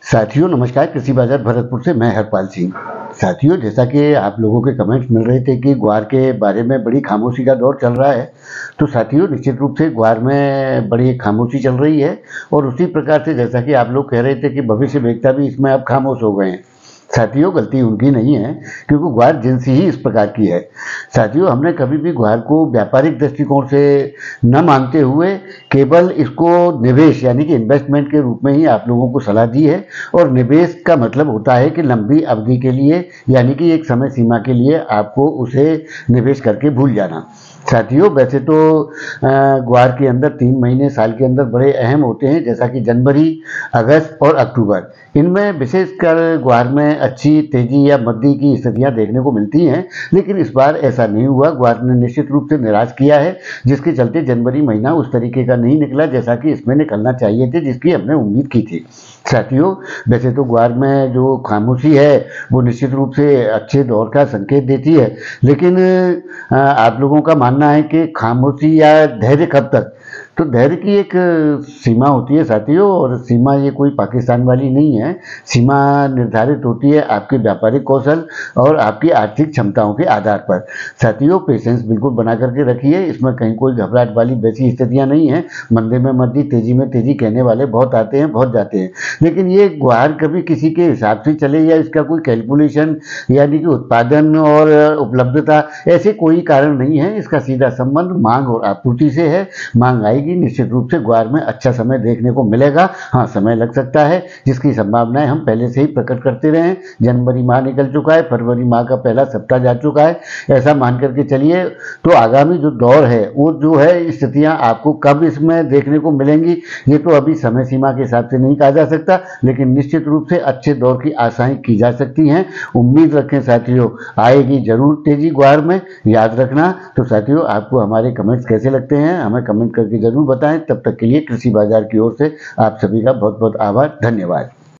साथियों नमस्कार। कृषि बाजार भरतपुर से मैं हरपाल सिंह। साथियों, जैसा कि आप लोगों के कमेंट्स मिल रहे थे कि ग्वार के बारे में बड़ी खामोशी का दौर चल रहा है, तो साथियों निश्चित रूप से ग्वार में बड़ी खामोशी चल रही है। और उसी प्रकार से जैसा कि आप लोग कह रहे थे कि भविष्य वेत्ता भी इसमें अब खामोश हो गए हैं। साथियों, गलती उनकी नहीं है, क्योंकि ग्वार जिन्स ही इस प्रकार की है। साथियों, हमने कभी भी ग्वार को व्यापारिक दृष्टिकोण से न मानते हुए केवल इसको निवेश यानी कि इन्वेस्टमेंट के रूप में ही आप लोगों को सलाह दी है। और निवेश का मतलब होता है कि लंबी अवधि के लिए यानी कि एक समय सीमा के लिए आपको उसे निवेश करके भूल जाना। साथियों, वैसे तो ग्वार के अंदर 3 महीने साल के अंदर बड़े अहम होते हैं, जैसा कि जनवरी, अगस्त और अक्टूबर। इनमें विशेषकर ग्वार में अच्छी तेजी या मंदी की स्थितियां देखने को मिलती हैं, लेकिन इस बार ऐसा नहीं हुआ। ग्वार ने निश्चित रूप से निराश किया है, जिसके चलते जनवरी महीना उस तरीके का नहीं निकला जैसा कि इसमें निकलना चाहिए थे, जिसकी हमने उम्मीद की थी। साथियों, वैसे तो ग्वार में जो खामोशी है वो निश्चित रूप से अच्छे दौर का संकेत देती है, लेकिन आप लोगों का मानना है कि खामोशी या धैर्य कब तक। तो धैर्य की एक सीमा होती है साथियों, और सीमा ये कोई पाकिस्तान वाली नहीं है। सीमा निर्धारित होती है आपके व्यापारिक कौशल और आपकी आर्थिक क्षमताओं के आधार पर। साथियों, पेशेंस बिल्कुल बना करके रखिए, इसमें कहीं कोई घबराहट वाली वैसी स्थितियां नहीं है। मंदे में मंदी, तेजी में तेजी कहने वाले बहुत आते हैं, बहुत जाते हैं, लेकिन ये ग्वार कभी किसी के हिसाब से चले या इसका कोई कैलकुलेशन यानी कि उत्पादन और उपलब्धता ऐसे कोई कारण नहीं है। इसका सीधा संबंध मांग और आपूर्ति से है। मांग आएगी, निश्चित रूप से ग्वार में अच्छा समय देखने को मिलेगा। हाँ, समय लग सकता है, जिसकी संभावनाएं हम पहले से ही प्रकट करते रहे हैं। जनवरी माह निकल चुका है, फरवरी माह का पहला सप्ताह जा चुका है। ऐसा मान करके चलिए, तो आगामी जो दौर है वो जो है स्थितियां आपको कब इसमें देखने को मिलेंगी ये तो अभी समय सीमा के हिसाब से नहीं कहा जा सकता, लेकिन निश्चित रूप से अच्छे दौर की आशाएं की जा सकती हैं। उम्मीद रखें साथियों, आएगी जरूर तेजी ग्वार में, याद रखना। तो साथियों, आपको हमारे कमेंट्स कैसे लगते हैं हमें कमेंट करके जरूर बताएं। तब तक के लिए कृषि बाजार की ओर से आप सभी का बहुत बहुत आभार, धन्यवाद।